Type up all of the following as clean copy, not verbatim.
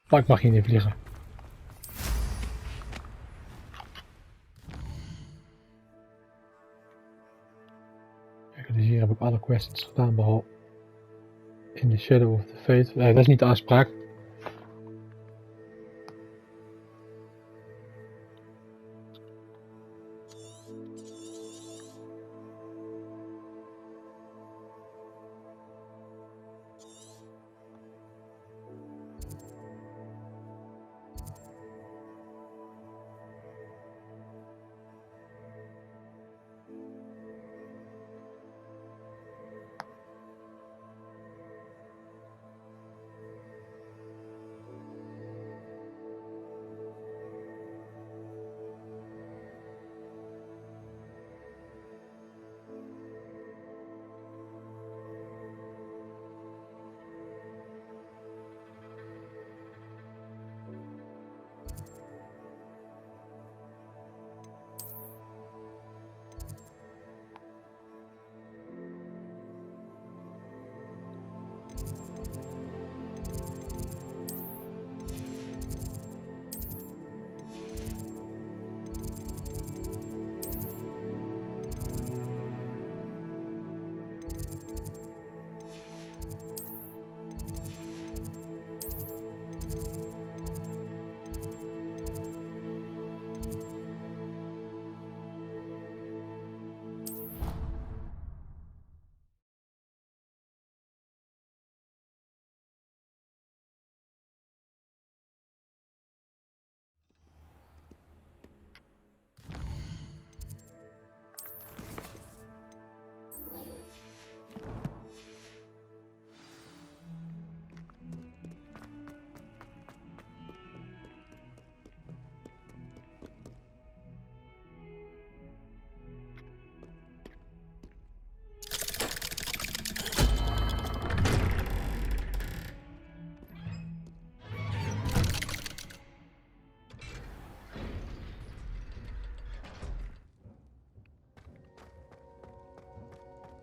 Maar ik mag hier niet vliegen. Kijk, dus hier heb ik alle quests gedaan behalve in the Shadow of the Fate. Nee, dat is niet de afspraak.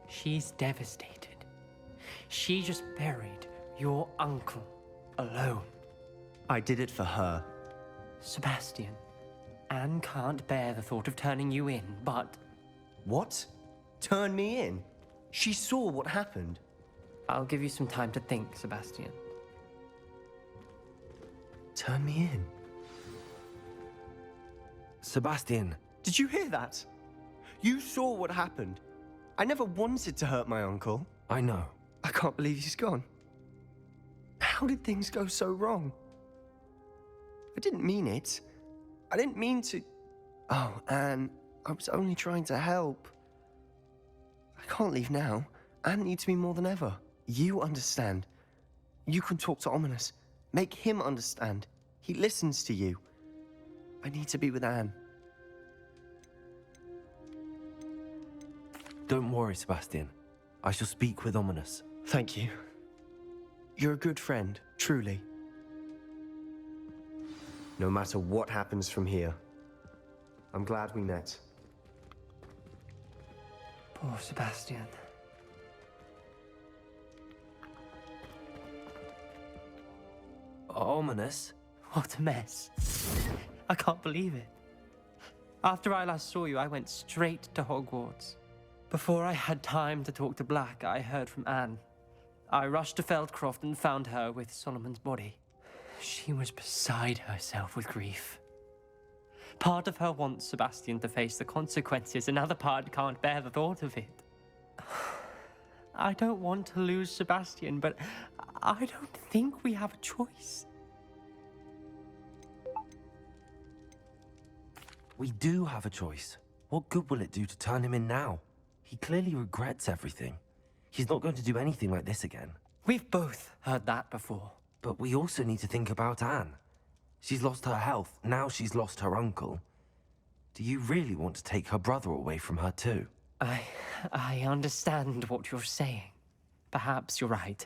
She's devastated. She just buried your uncle alone. I did it for her. Sebastian, Anne can't bear the thought of turning you in, but... What? Turn me in? She saw what happened. I'll give you some time to think, Sebastian. Turn me in? Sebastian. Did you hear that? You saw what happened. I never wanted to hurt my uncle. I know. I can't believe he's gone. How did things go so wrong? I didn't mean it. I didn't mean to... Oh, Anne, I was only trying to help. I can't leave now. Anne needs me more than ever. You understand. You can talk to Ominous. Make him understand. He listens to you. I need to be with Anne. Don't worry, Sebastian. I shall speak with Ominous. Thank you. You're a good friend, truly. No matter what happens from here, I'm glad we met. Poor Sebastian. Ominous? What a mess. I can't believe it. After I last saw you, I went straight to Hogwarts. Before I had time to talk to Black, I heard from Anne. I rushed to Feldcroft and found her with Solomon's body. She was beside herself with grief. Part of her wants Sebastian to face the consequences, another part can't bear the thought of it. I don't want to lose Sebastian, but I don't think we have a choice. We do have a choice. What good will it do to turn him in now? He clearly regrets everything. He's not going to do anything like this again. We've both heard that before. But we also need to think about Anne. She's lost her health, now she's lost her uncle. Do you really want to take her brother away from her too? I understand what you're saying. Perhaps you're right.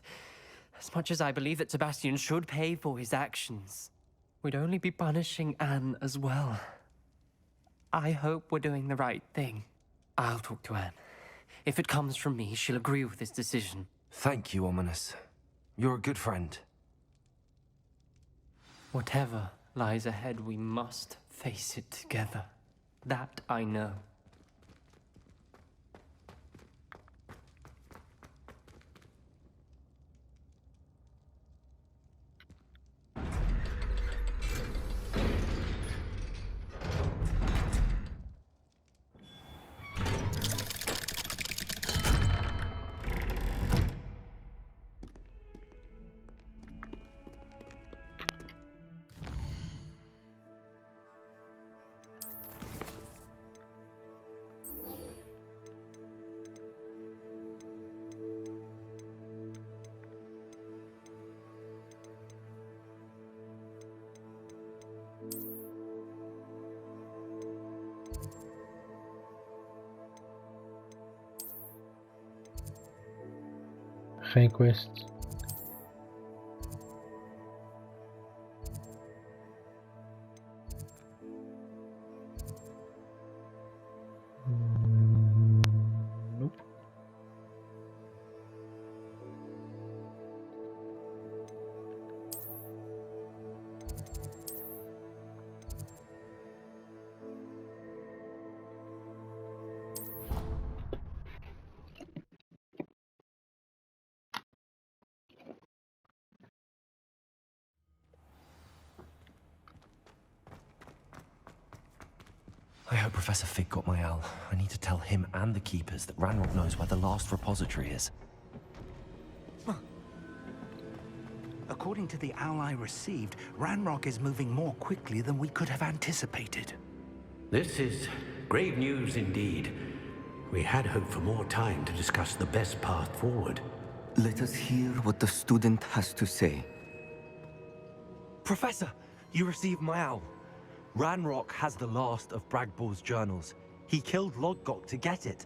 As much as I believe that Sebastian should pay for his actions, we'd only be punishing Anne as well. I hope we're doing the right thing. I'll talk to Anne. If it comes from me, she'll agree with this decision. Thank you, Ominous. You're a good friend. Whatever lies ahead, we must face it together. That I know. Geen quest. Nope. I hope Professor Fig got my owl. I need to tell him and the Keepers that Ranrock knows where the last repository is. According to the owl I received, Ranrock is moving more quickly than we could have anticipated. This is grave news indeed. We had hoped for more time to discuss the best path forward. Let us hear what the student has to say. Professor, you received my owl. Ranrock has the last of Bragbor's journals. He killed Lodgok to get it.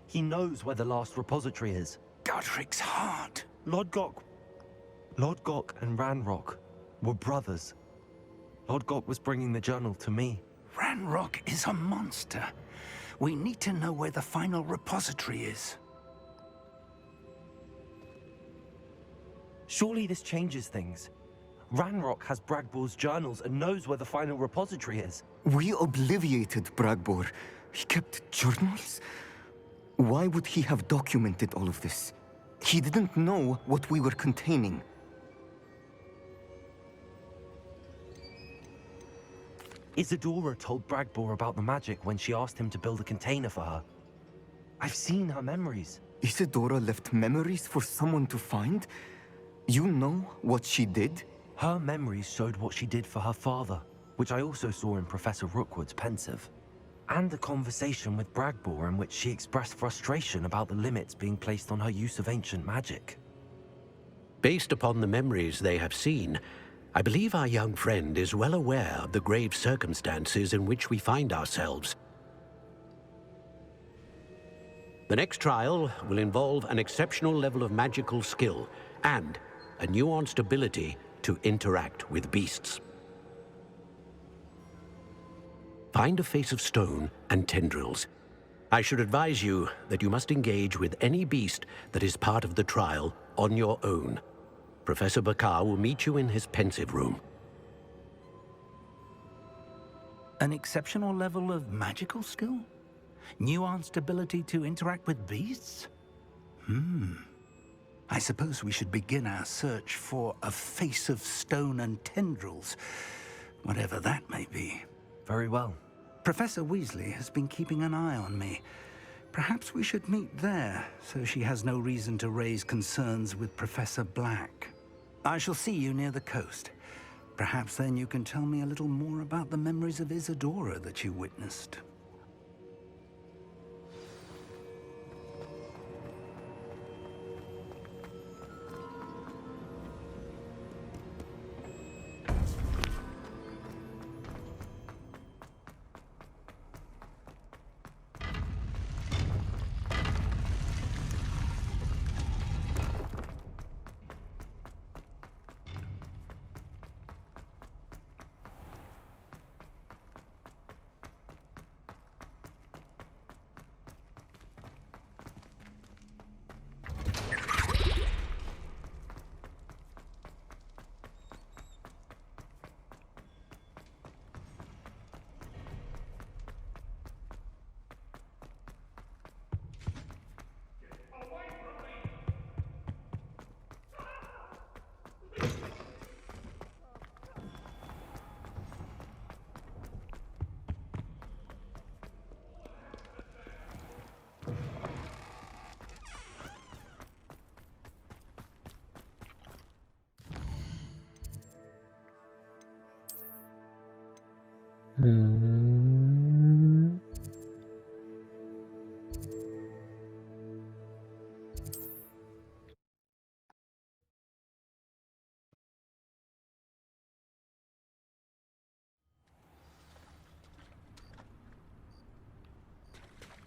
He knows where the last repository is. Godric's heart. Lodgok and Ranrock were brothers. Lodgok was bringing the journal to me. Ranrock is a monster. We need to know where the final repository is. Surely this changes things. Ranrock has Bragbor's journals and knows where the final repository is. We obliviated Bragbor. He kept journals? Why would he have documented all of this? He didn't know what we were containing. Isadora told Bragbor about the magic when she asked him to build a container for her. I've seen her memories. Isadora left memories for someone to find? You know what she did? Her memories showed what she did for her father, which I also saw in Professor Rookwood's pensive. And a conversation with Bragbor in which she expressed frustration about the limits being placed on her use of ancient magic. Based upon the memories they have seen, I believe our young friend is well aware of the grave circumstances in which we find ourselves. The next trial will involve an exceptional level of magical skill and a nuanced ability to interact with beasts. Find a face of stone and tendrils. I should advise you that you must engage with any beast that is part of the trial on your own. Professor Bakar will meet you in his pensive room. An exceptional level of magical skill? Nuanced ability to interact with beasts? I suppose we should begin our search for a face of stone and tendrils, whatever that may be. Very well. Professor Weasley has been keeping an eye on me. Perhaps we should meet there, so she has no reason to raise concerns with Professor Black. I shall see you near the coast. Perhaps then you can tell me a little more about the memories of Isadora that you witnessed.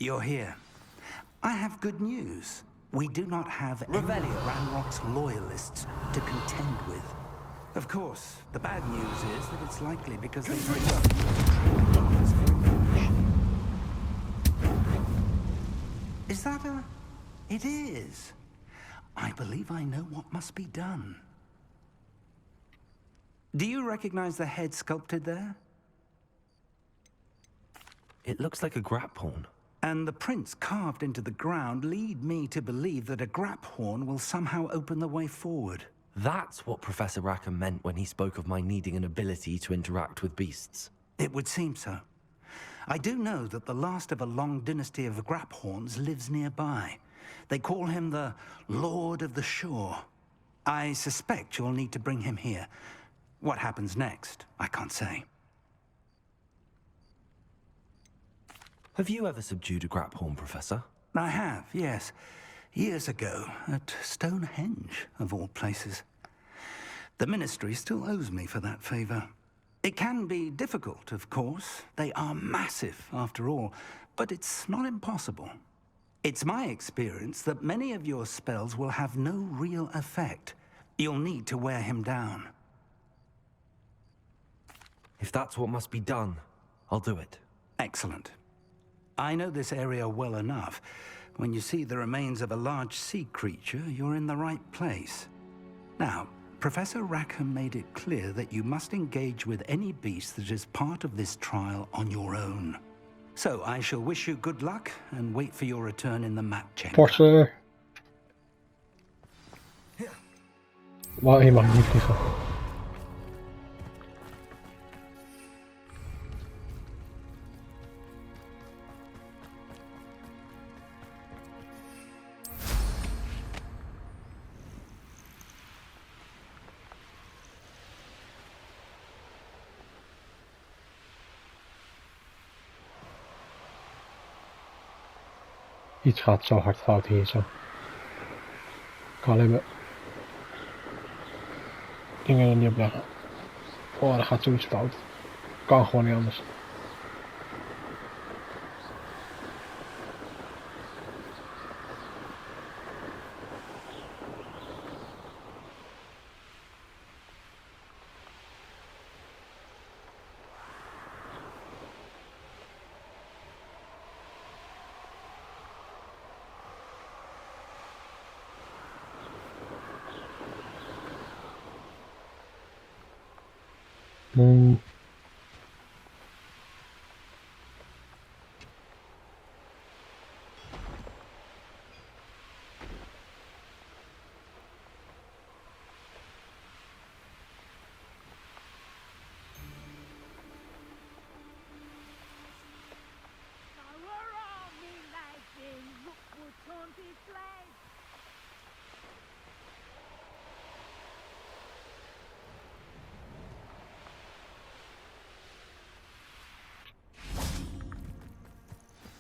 You're here. I have good news. We do not have any Revelio. Ranrock's loyalists to contend with. Of course, the bad news is that it's likely because they bring up numbers very much. Is that a... It is. I believe I know what must be done. Do you recognize the head sculpted there? It looks like a grap horn. And the prints carved into the ground lead me to believe that a grap horn will somehow open the way forward. That's what Professor Rackham meant when he spoke of my needing an ability to interact with beasts. It would seem so. I do know that the last of a long dynasty of grap horns lives nearby. They call him the Lord of the Shore. I suspect you'll need to bring him here. What happens next, I can't say. Have you ever subdued a grap horn, Professor? I have, yes. Years ago, at Stonehenge, of all places. The Ministry still owes me for that favor. It can be difficult, of course. They are massive, after all, but it's not impossible. It's my experience that many of your spells will have no real effect. You'll need to wear him down. If that's what must be done, I'll do it. Excellent. I know this area well enough. When you see the remains of a large sea creature, you're in the right place. Now, Professor Rackham made it clear that you must engage with any beast that is part of this trial on your own. So I shall wish you good luck and wait for your return in the map chamber. Porsen. Maar je mag niet vliegen. Iets gaat zo hard fout hier zo. Ik kan alleen maar dingen er niet op leggen. Oh, er gaat zoiets fout. Kan gewoon niet anders.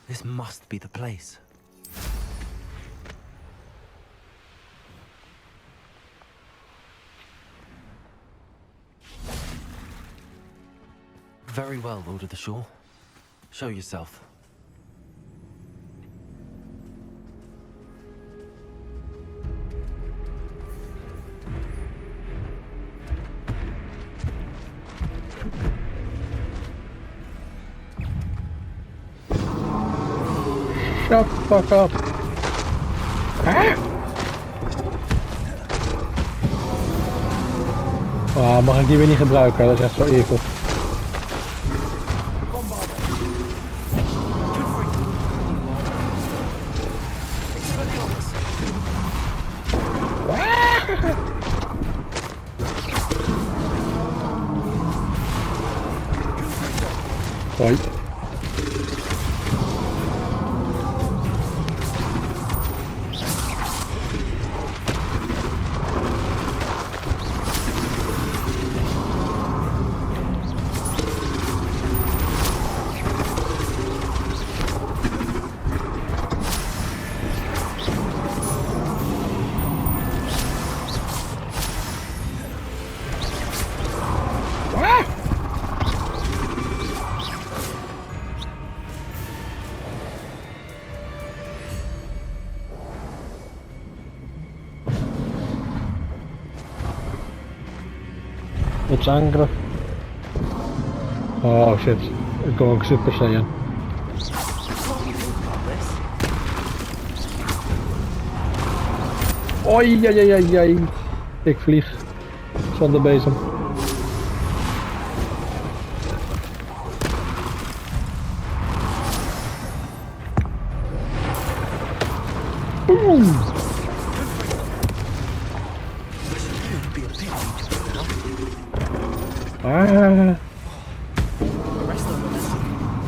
This must be the place. Very well, Lord of the Shore. Show yourself. Shut the fuck up. Ah, mag ik die weer niet gebruiken? Dat is echt zo evil. Hoi. It's angry. Oh shit, I'm going Super Saiyan. Oi, ai, ai, ai. Ik vlieg zonder bezem. Ah.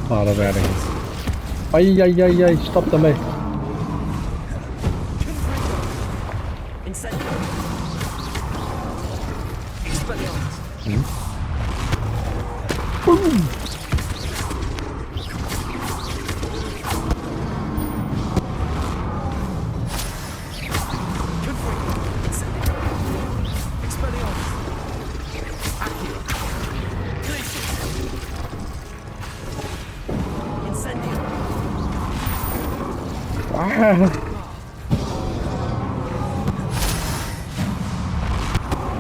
Oh, dat werkt niet. Ai, ai, ai, ai, stop daarmee.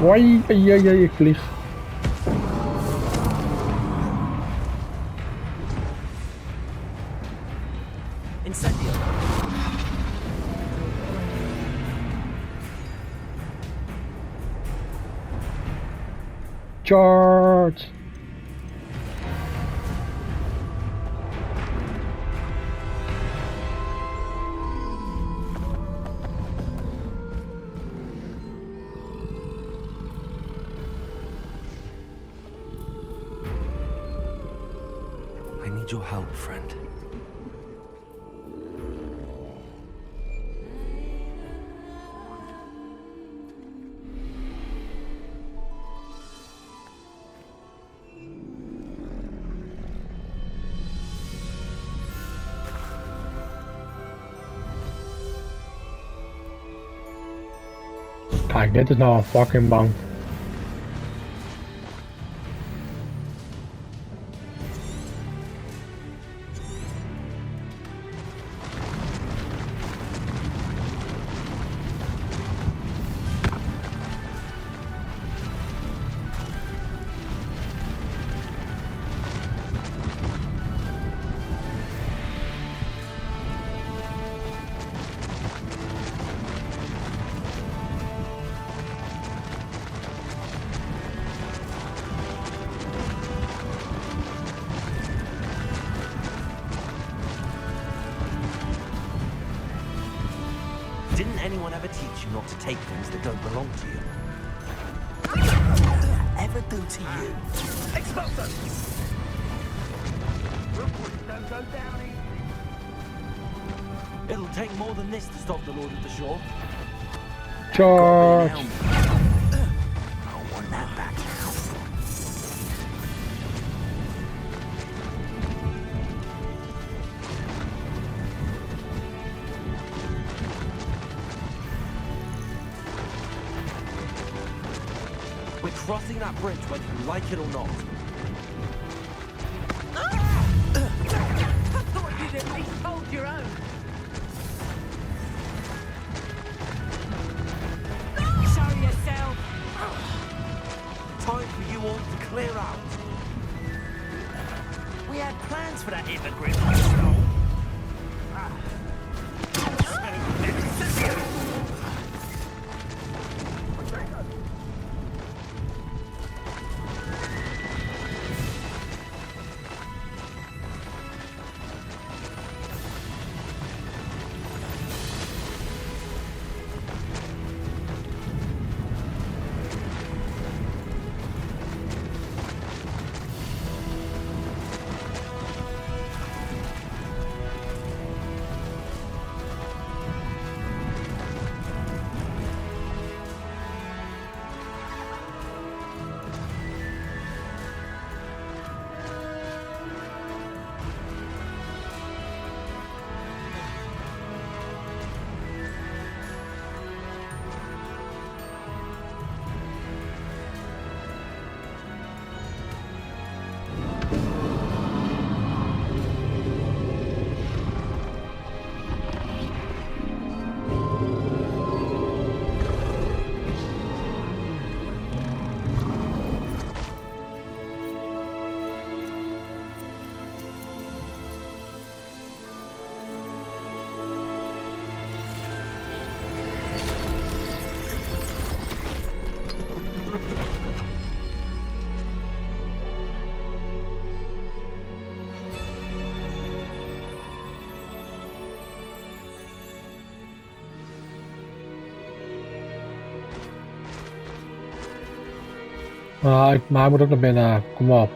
Wai, ai, ai, ai, ik vlieg. Incendio. Charge! I need your help, friend. Kijk, dit is nou een fucking bank. Didn't anyone ever teach you not to take things that don't belong to you? Ever do to you? Expulso! Don't go down easy. It'll take more than this to stop the Lord of the Shore. Charge! I want that back now. We're crossing that bridge whether you like it or not. I thought you'd at least hold your own. Show yourself. Time for you all to clear out. We had plans for that immigrant you stole. Maar hij moet ook naar binnen. Kom op.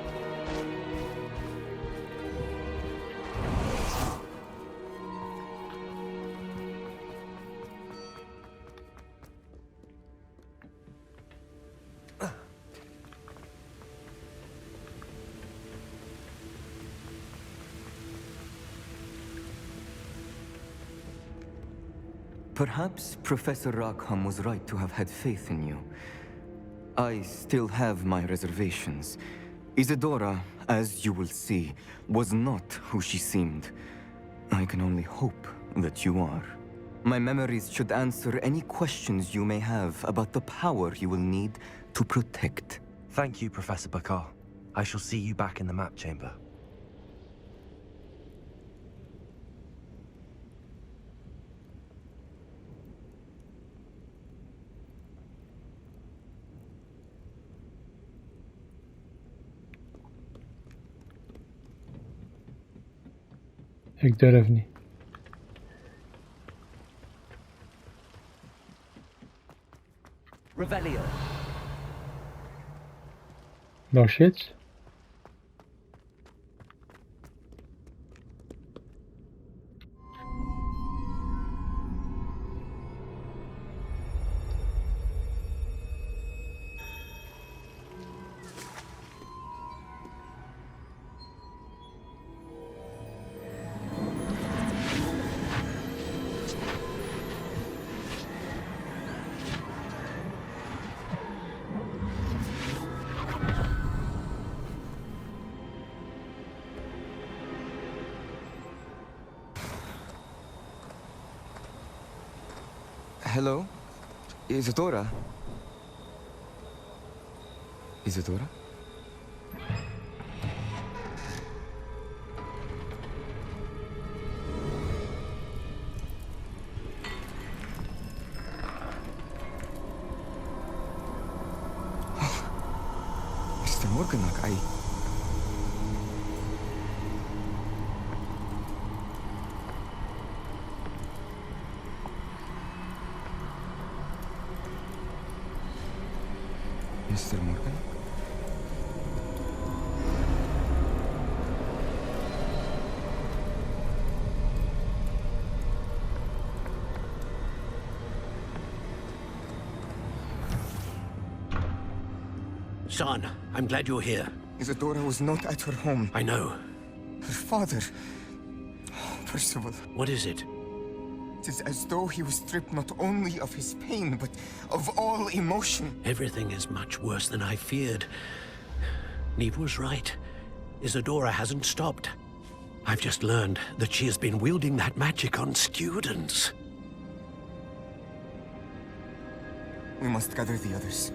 Perhaps Professor Rackham was right to have had faith in you. I still have my reservations. Isadora, as you will see, was not who she seemed. I can only hope that you are. My memories should answer any questions you may have about the power you will need to protect. Thank you, Professor Bakar. I shall see you back in the map chamber. Ik durf niet. Revelio. No shit. Hello? Isadora? Isadora? Mr. Morganach, Mr. Morgan? Son, I'm glad you're here. Isadora was not at her home. I know. Her father... Percival, What is it? it is as though he was stripped not only of his pain, but of all emotion. Everything is much worse than I feared. Neve was right. Isadora hasn't stopped. I've just learned that she has been wielding that magic on students. We must gather the others.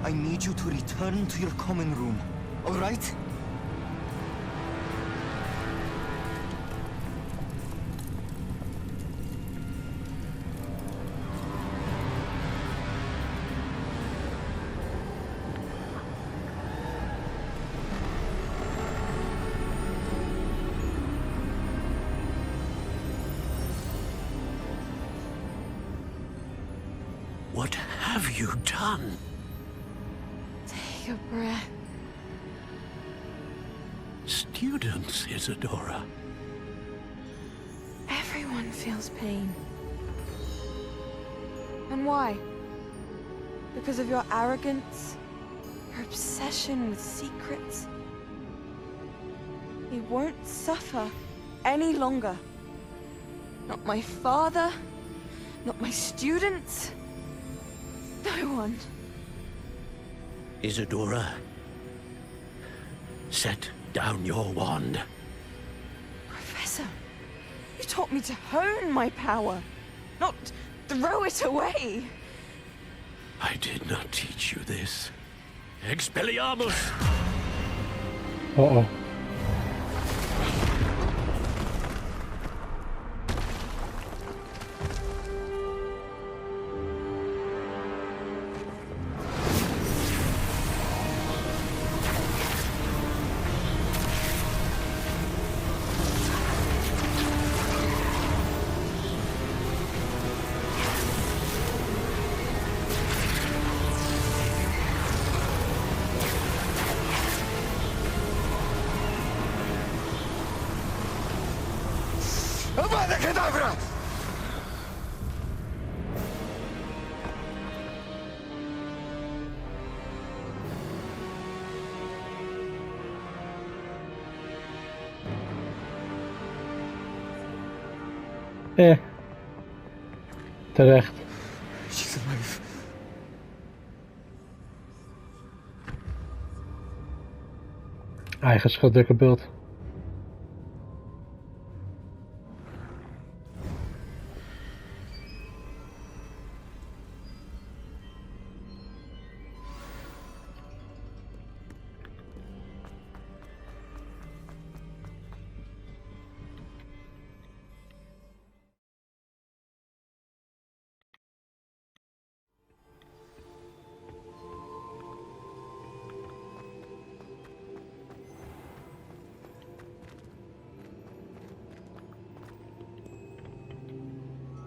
I need you to return to your common room, all right? What have you done? Take a breath. Students, Isadora. Everyone feels pain. And why? Because of your arrogance? Your obsession with secrets? He won't suffer any longer. Not my father, not my students, no one. Isadora, set down your wand. Professor, you taught me to hone my power, not throw it away. I did not teach you this. Expelliarmus! Uh-oh. Avada Kedavra! Terecht. She's alive. Eigen schuld, dikke bult.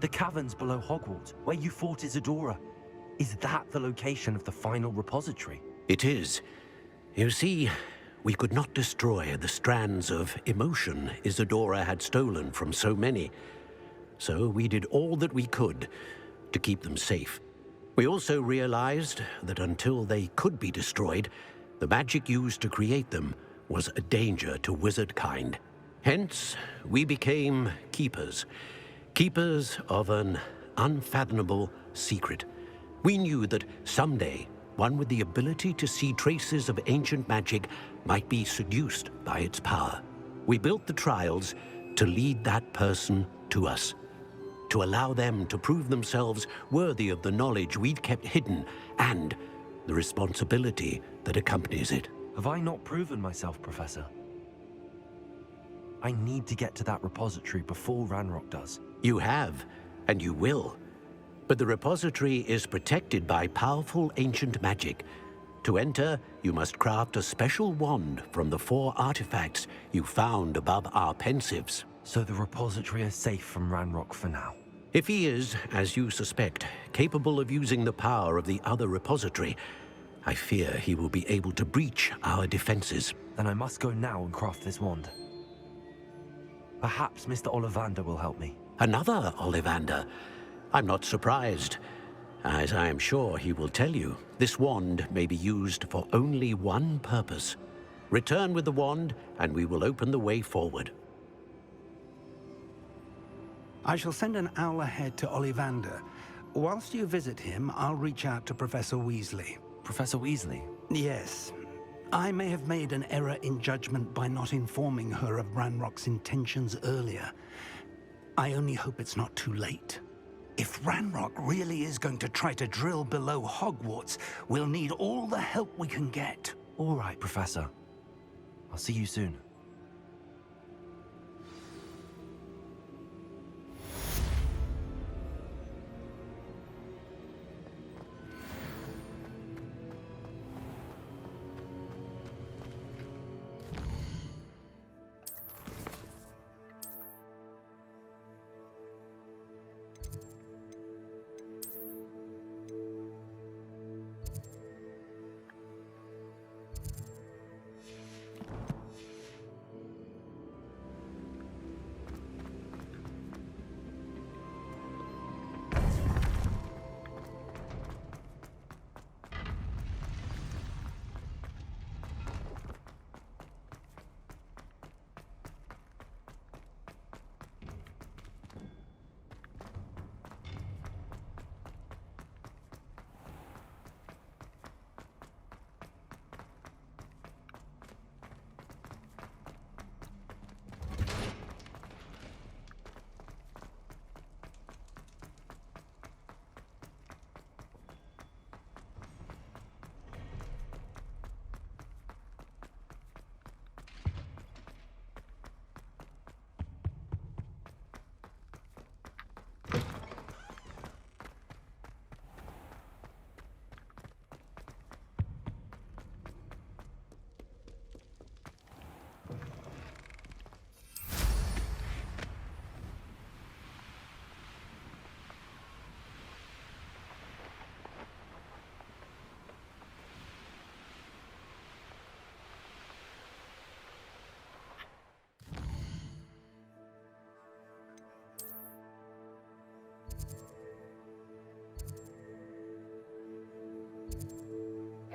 The caverns below Hogwarts, where you fought Isadora. Is that the location of the final repository? It is. You see, we could not destroy the strands of emotion Isadora had stolen from so many. So we did all that we could to keep them safe. We also realized that until they could be destroyed, the magic used to create them was a danger to wizard kind. Hence, we became keepers. Keepers of an unfathomable secret. We knew that someday, one with the ability to see traces of ancient magic might be seduced by its power. We built the trials to lead that person to us, to allow them to prove themselves worthy of the knowledge we'd kept hidden and the responsibility that accompanies it. Have I not proven myself, Professor? I need to get to that repository before Ranrock does. You have, and you will. But the repository is protected by powerful ancient magic. To enter, you must craft a special wand from the 4 artifacts you found above our pensives. So the repository is safe from Ranrock for now. If he is, as you suspect, capable of using the power of the other repository, I fear he will be able to breach our defenses. Then I must go now and craft this wand. Perhaps Mr. Ollivander will help me. Another Ollivander? I'm not surprised. As I am sure he will tell you, this wand may be used for only one purpose. Return with the wand, and we will open the way forward. I shall send an owl ahead to Ollivander. Whilst you visit him, I'll reach out to Professor Weasley. Professor Weasley? Yes. I may have made an error in judgment by not informing her of Ranrock's intentions earlier. I only hope it's not too late. If Ranrock really is going to try to drill below Hogwarts, we'll need all the help we can get. All right, Professor. I'll see you soon.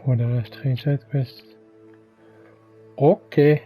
Voor de rest geen sidequest. Oké.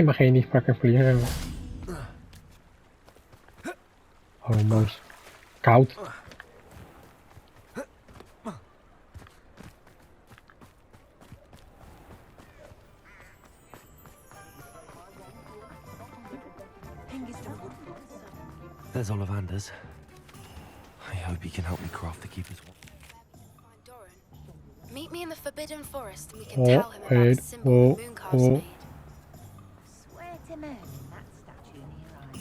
Mag je niet pakken vliegen. Oh man, koud. There's Ollivander's. I hope he can help me craft the keeper's wand. Meet me in the Forbidden Forest and we can tell him about the symbol the moon carves made. Swear to man, that statue near eye.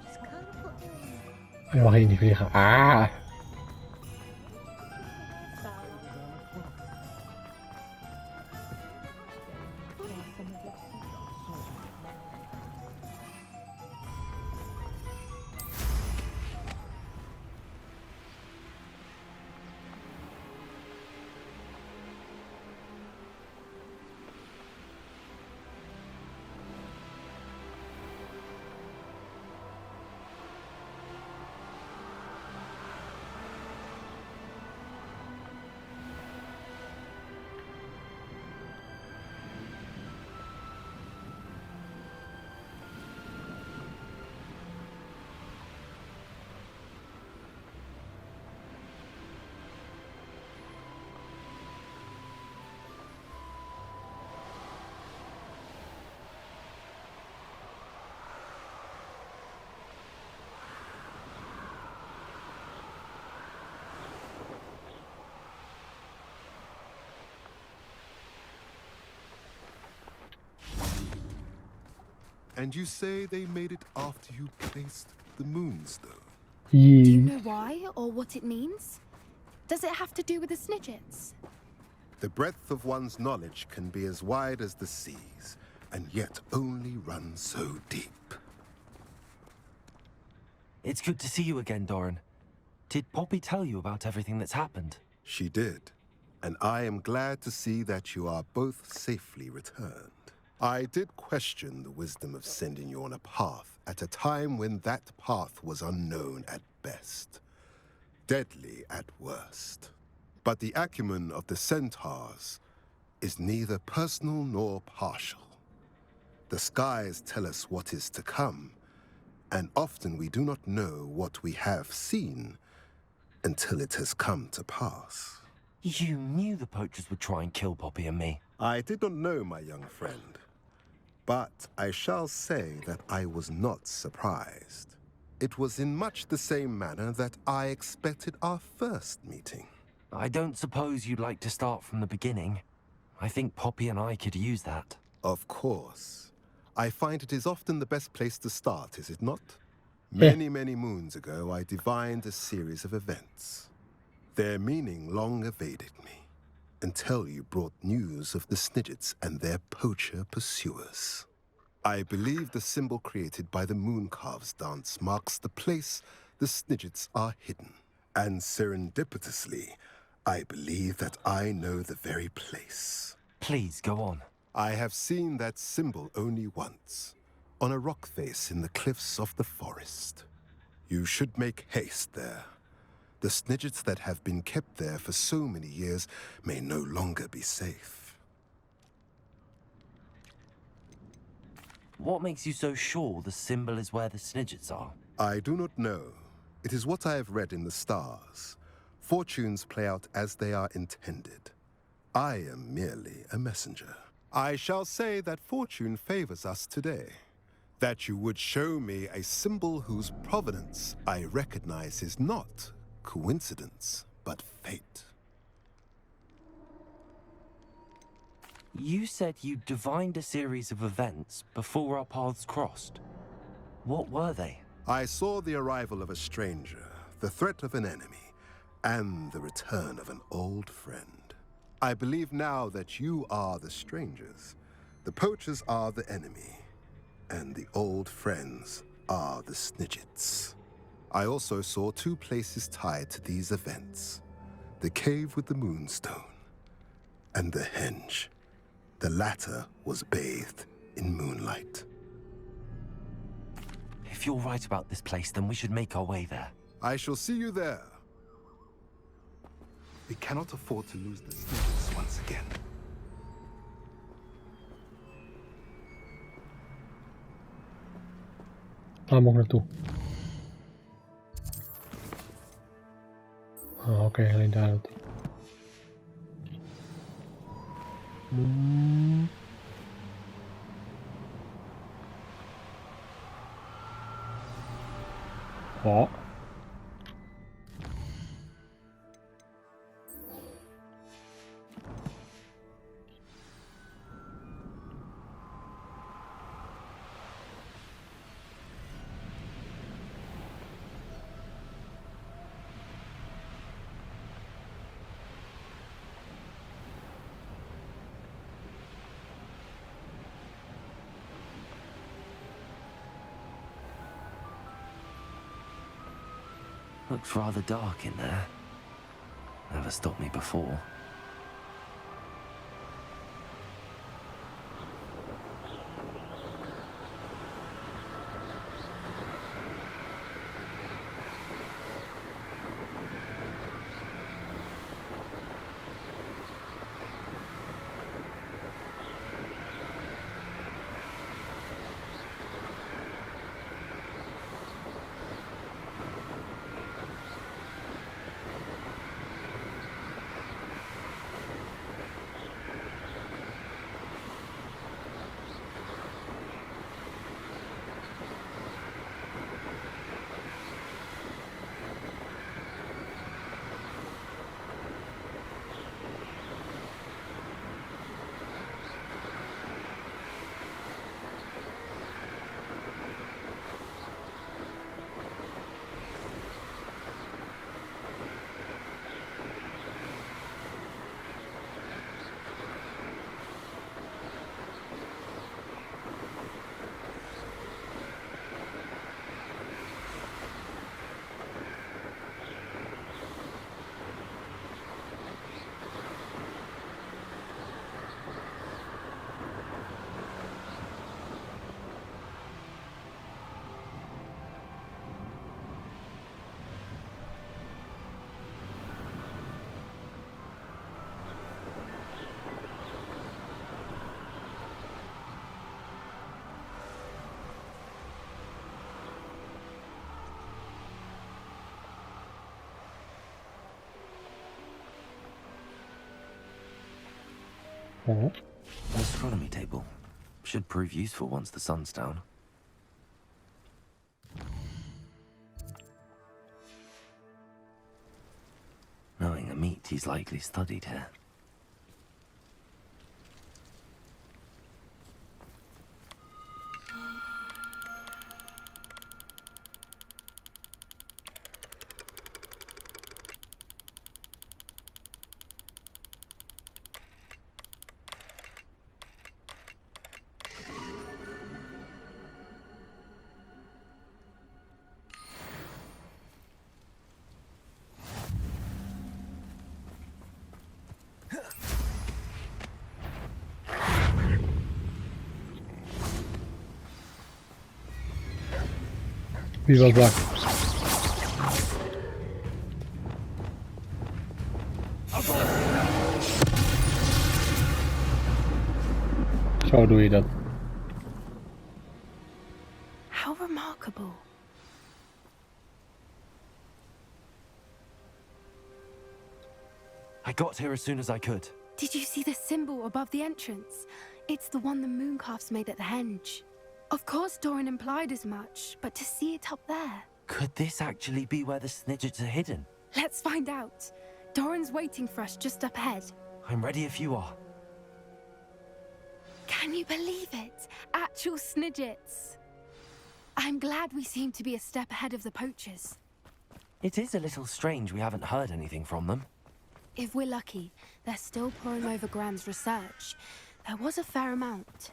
Just can't put Je mag hier niet vliegen. Ah! And you say they made it after you placed the moonstone? Do you know why or what it means? Does it have to do with the Snidgets? The breadth of one's knowledge can be as wide as the seas, and yet only run so deep. It's good to see you again, Doran. Did Poppy tell you about everything that's happened? She did, and I am glad to see that you are both safely returned. I did question the wisdom of sending you on a path at a time when that path was unknown at best, deadly at worst. But the acumen of the centaurs is neither personal nor partial. The skies tell us what is to come, and often we do not know what we have seen until it has come to pass. You knew the poachers would try and kill Poppy and me. I did not know, my young friend. But I shall say that I was not surprised. It was in much the same manner that I expected our first meeting. I don't suppose you'd like to start from the beginning. I think Poppy and I could use that. Of course. I find it is often the best place to start, is it not? Many, many moons ago, I divined a series of events. Their meaning long evaded me, until you brought news of the Snidgets and their poacher pursuers. I believe the symbol created by the Mooncalves dance marks the place the Snidgets are hidden. And serendipitously, I believe that I know the very place. Please, go on. I have seen that symbol only once, on a rock face in the cliffs of the forest. You should make haste there. The Snidgets that have been kept there for so many years may no longer be safe. What makes you so sure the symbol is where the Snidgets are? I do not know. It is what I have read in the stars. Fortunes play out as they are intended. I am merely a messenger. I shall say that fortune favors us today. That you would show me a symbol whose provenance I recognize is not coincidence, but fate. You said you divined a series of events before our paths crossed. What were they? I saw the arrival of a stranger, the threat of an enemy, and the return of an old friend. I believe now that you are the strangers. The poachers are the enemy, and the old friends are the Snidgets. I also saw two places tied to these events. The cave with the moonstone, and the henge. The latter was bathed in moonlight. If you're right about this place, then we should make our way there. I shall see you there. We cannot afford to lose the Snidgets once again. Waar moet ik naartoe? Oh, oké, alleen daar naartoe. Oh. Looks rather dark in there. Never stopped me before. An astronomy table. Should prove useful once the sun's down. Knowing Amit, he's likely studied here. Wie was black? Zo doe je dat. How remarkable. I got here as soon as I could. Did you see the symbol above the entrance? It's the one the mooncalfs made at the henge. Of course Doran implied as much, but to see it up there... Could this actually be where the Snidgets are hidden? Let's find out. Doran's waiting for us just up ahead. I'm ready if you are. Can you believe it? Actual snidgets. I'm glad we seem to be a step ahead of the poachers. It is a little strange we haven't heard anything from them. If we're lucky, they're still poring over Graham's research. There was a fair amount.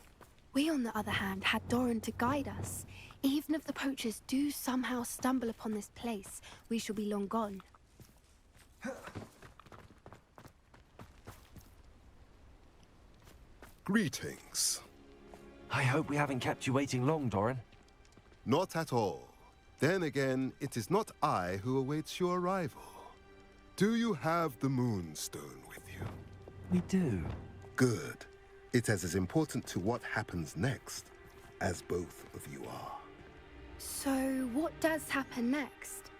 We, on the other hand, had Doran to guide us. Even if the poachers do somehow stumble upon this place, we shall be long gone. Greetings. I hope we haven't kept you waiting long, Doran. Not at all. Then again, it is not I who awaits your arrival. Do you have the Moonstone with you? We do. Good. It is as important to what happens next as both of you are. So, what does happen next?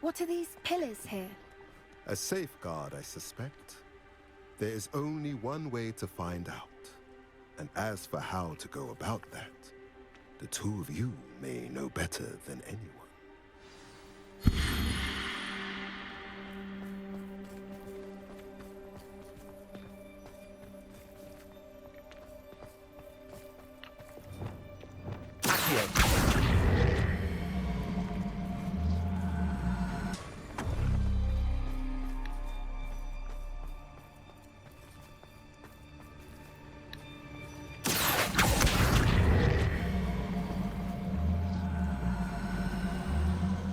What are these pillars here? A safeguard, I suspect. There is only one way to find out. And as for how to go about that, the two of you may know better than anyone.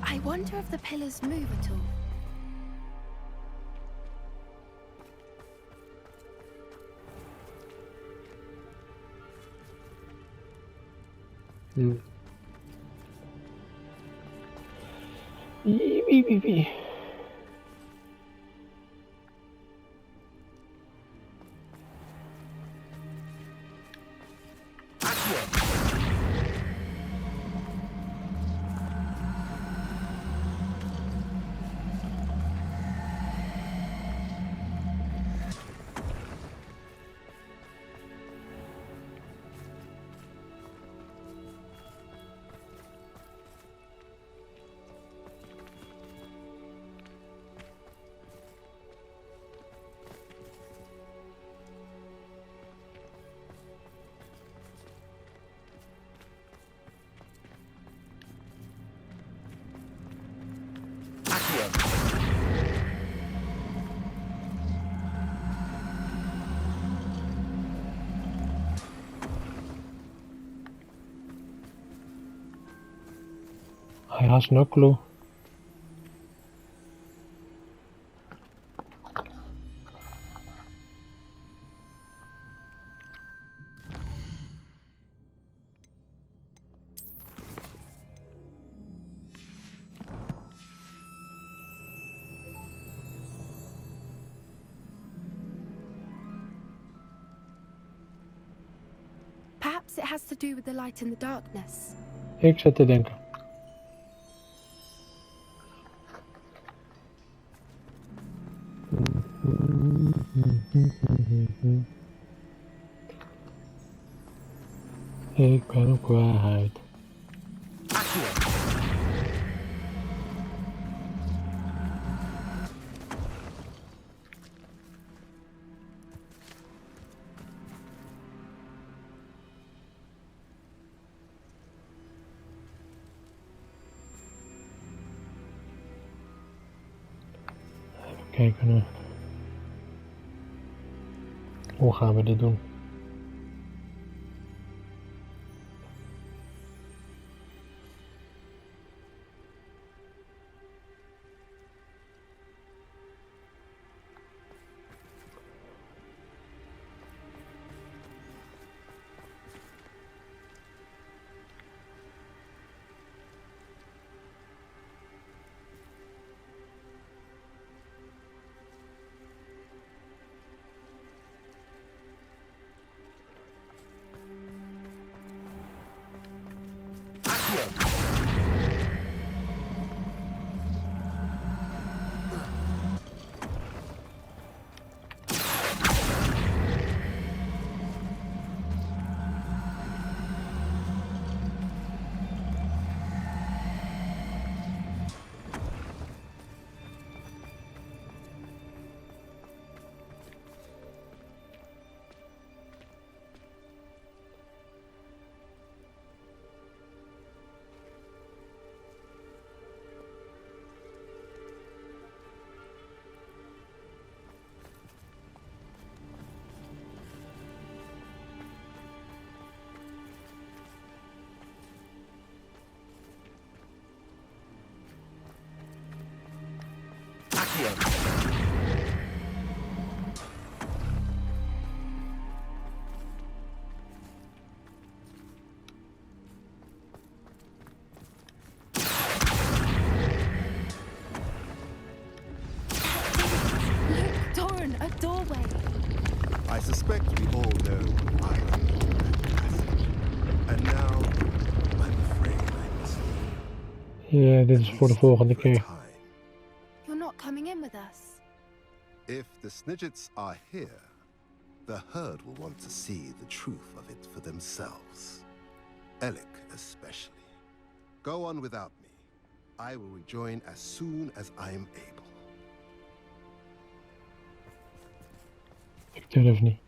I wonder if the pillars move at all. I has no clue. Perhaps it has to do with the light in the darkness. Ik zit te denken. Ik ben hem kwijt. Even kijken. Hoe gaan we dit doen? way. I suspect we all know I think that passage. And now, I'm afraid I must leave. Ja, dit is voor de volgende keer. You're not coming in with us. If the Snidgets are here, the herd will want to see the truth of it for themselves. Alec especially. Go on without me. I will rejoin as soon as I am able. Ik durf niet.